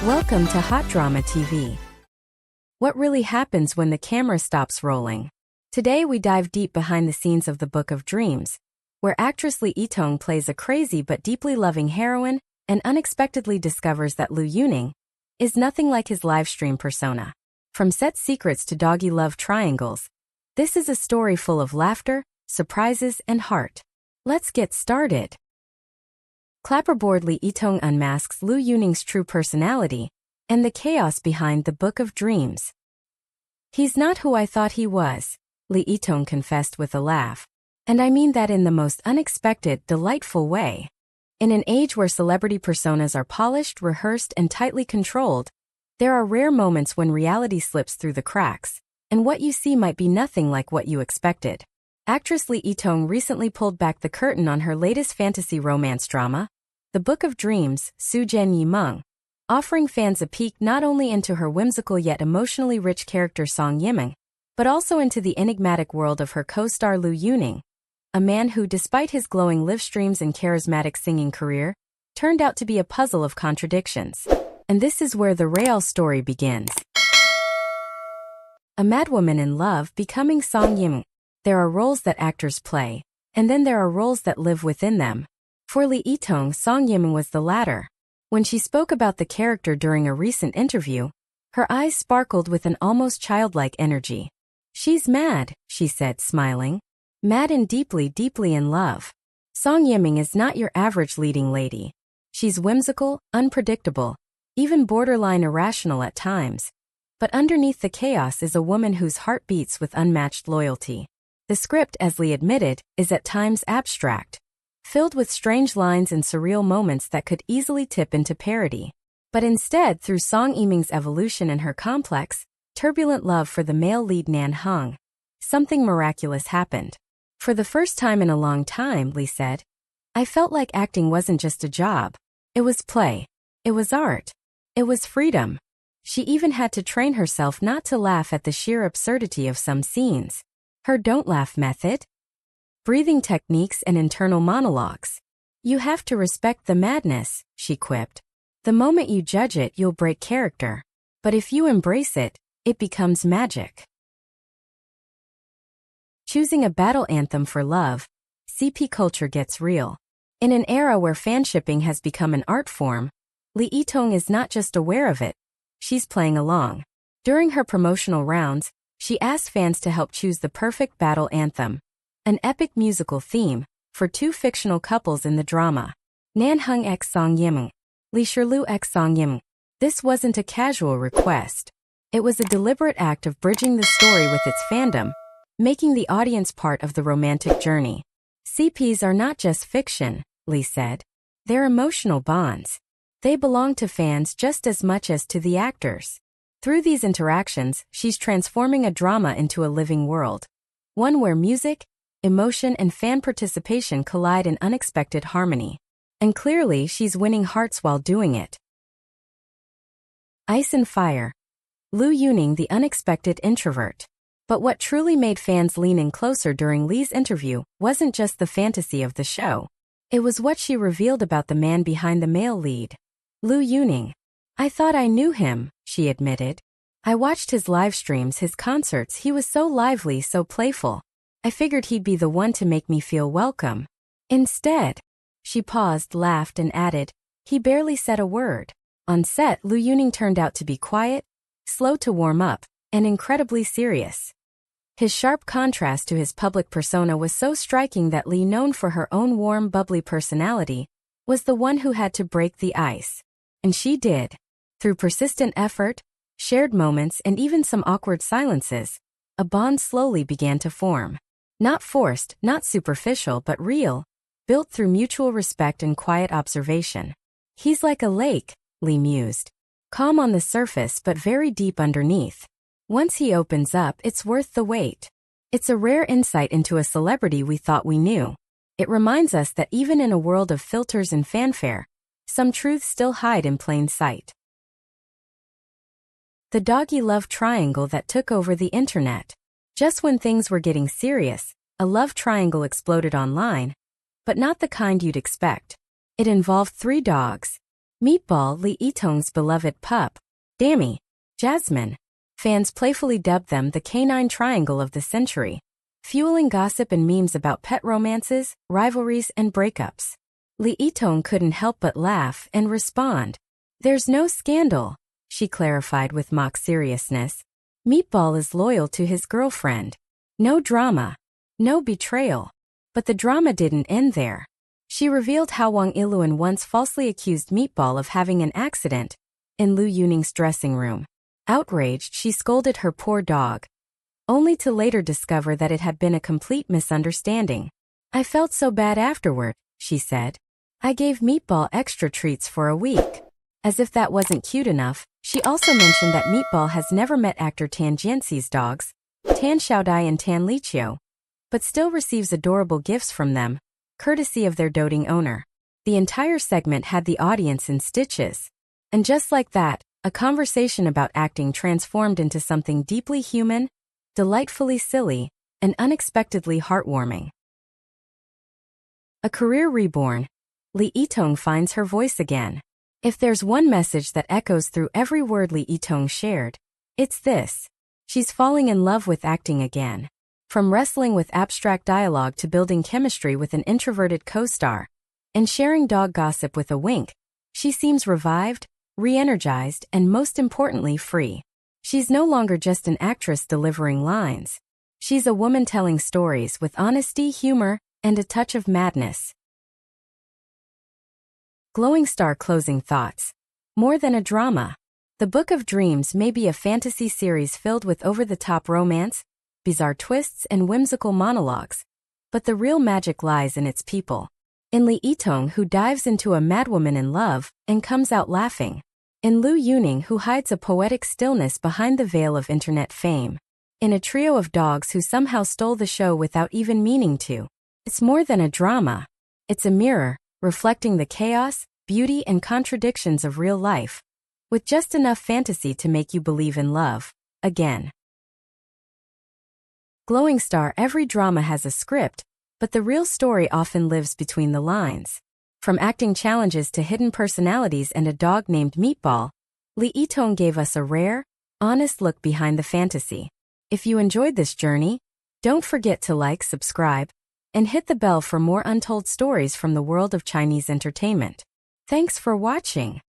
Welcome to Hot Drama TV. What really happens when the camera stops rolling? Today we dive deep behind the scenes of the Book of Dreams, where actress Li Yitong plays a crazy but deeply loving heroine and unexpectedly discovers that Liu Yuning is nothing like his livestream persona. From set secrets to doggy love triangles, this is a story full of laughter, surprises, and heart. Let's get started. Clapperboard Li Yitong unmasks Liu Yuning's true personality and the chaos behind the Book of Dreams. "He's not who I thought he was," Li Yitong confessed with a laugh. "And I mean that in the most unexpected, delightful way." In an age where celebrity personas are polished, rehearsed, and tightly controlled, there are rare moments when reality slips through the cracks, and what you see might be nothing like what you expected. Actress Li Yitong recently pulled back the curtain on her latest fantasy romance drama, The Book of Dreams, Song Yimeng, offering fans a peek not only into her whimsical yet emotionally rich character Song Yimeng, but also into the enigmatic world of her co-star Liu Yuning, a man who, despite his glowing live streams and charismatic singing career, turned out to be a puzzle of contradictions. And this is where the real story begins. A madwoman in love becoming Song Yimeng. There are roles that actors play, and then there are roles that live within them. For Li Yitong, Song Yimeng was the latter. When she spoke about the character during a recent interview, her eyes sparkled with an almost childlike energy. "She's mad," she said, smiling. "Mad and deeply, deeply in love." Song Yimeng is not your average leading lady. She's whimsical, unpredictable, even borderline irrational at times. But underneath the chaos is a woman whose heart beats with unmatched loyalty. The script, as Li admitted, is at times abstract, filled with strange lines and surreal moments that could easily tip into parody. But instead, through Song Yimeng's evolution and her complex, turbulent love for the male lead Nan Heng, something miraculous happened. "For the first time in a long time," Li said, "I felt like acting wasn't just a job. It was play. It was art. It was freedom." She even had to train herself not to laugh at the sheer absurdity of some scenes. Her don't laugh method, breathing techniques, and internal monologues. "You have to respect the madness," she quipped. "The moment you judge it, you'll break character. But if you embrace it, it becomes magic." Choosing a battle anthem for love, CP culture gets real. In an era where fanshipping has become an art form, Li Yitong is not just aware of it, she's playing along. During her promotional rounds, she asked fans to help choose the perfect battle anthem, an epic musical theme, for two fictional couples in the drama. Nan Heng x Song Yimeng, Shiliu x Song Yimeng. This wasn't a casual request. It was a deliberate act of bridging the story with its fandom, making the audience part of the romantic journey. CPs are not just fiction, Li said. They're emotional bonds. They belong to fans just as much as to the actors. Through these interactions, she's transforming a drama into a living world. One where music, emotion, and fan participation collide in unexpected harmony. And clearly, she's winning hearts while doing it. Ice and Fire. Liu Yuning, the unexpected introvert. But what truly made fans lean in closer during Li's interview wasn't just the fantasy of the show. It was what she revealed about the man behind the male lead. Liu Yuning. "I thought I knew him," she admitted. "I watched his live streams, his concerts. He was so lively, so playful. I figured he'd be the one to make me feel welcome. Instead," she paused, laughed, and added, "he barely said a word." On set, Liu Yuning turned out to be quiet, slow to warm up, and incredibly serious. His sharp contrast to his public persona was so striking that Li, known for her own warm, bubbly personality, was the one who had to break the ice. And she did. Through persistent effort, shared moments, and even some awkward silences, a bond slowly began to form. Not forced, not superficial, but real, built through mutual respect and quiet observation. "He's like a lake," Li mused. "Calm on the surface but very deep underneath. Once he opens up, it's worth the wait." It's a rare insight into a celebrity we thought we knew. It reminds us that even in a world of filters and fanfare, some truths still hide in plain sight. The doggy love triangle that took over the internet. Just when things were getting serious, a love triangle exploded online, but not the kind you'd expect. It involved three dogs, Meatball, Li Yitong's beloved pup. Dammy, Jasmine. Fans playfully dubbed them the canine triangle of the century, fueling gossip and memes about pet romances, rivalries, and breakups. Li Yitong couldn't help but laugh and respond. "There's no scandal," she clarified with mock seriousness. "Meatball is loyal to his girlfriend. No drama. No betrayal." But the drama didn't end there. She revealed how Wang Iluan once falsely accused Meatball of having an accident in Liu Yuning's dressing room. Outraged, she scolded her poor dog, only to later discover that it had been a complete misunderstanding. "I felt so bad afterward," she said. "I gave Meatball extra treats for a week." As if that wasn't cute enough, she also mentioned that Meatball has never met actor Tan Jianxi's dogs, Tan Xiaodai and Tan Liqiu, but still receives adorable gifts from them, courtesy of their doting owner. The entire segment had the audience in stitches. And just like that, a conversation about acting transformed into something deeply human, delightfully silly, and unexpectedly heartwarming. A career reborn, Li Yitong finds her voice again. If there's one message that echoes through every word Li Yitong shared, it's this: she's falling in love with acting again. From wrestling with abstract dialogue to building chemistry with an introverted co-star, and sharing dog gossip with a wink, she seems revived, re-energized, and most importantly, free. She's no longer just an actress delivering lines. She's a woman telling stories with honesty, humor, and a touch of madness. Glowing Star closing thoughts. More than a drama, The Book of Dreams may be a fantasy series filled with over-the-top romance, bizarre twists, and whimsical monologues, but the real magic lies in its people. In Li Yitong, who dives into a madwoman in love and comes out laughing. In Liu Yuning, who hides a poetic stillness behind the veil of internet fame. In a trio of dogs who somehow stole the show without even meaning to. It's more than a drama. It's a mirror, reflecting the chaos, beauty, and contradictions of real life, with just enough fantasy to make you believe in love again. Glowing Star. Every drama has a script, but the real story often lives between the lines. From acting challenges to hidden personalities and a dog named Meatball, Li Yitong gave us a rare, honest look behind the fantasy. If you enjoyed this journey, don't forget to like, subscribe, and hit the bell for more untold stories from the world of Chinese entertainment. Thanks for watching.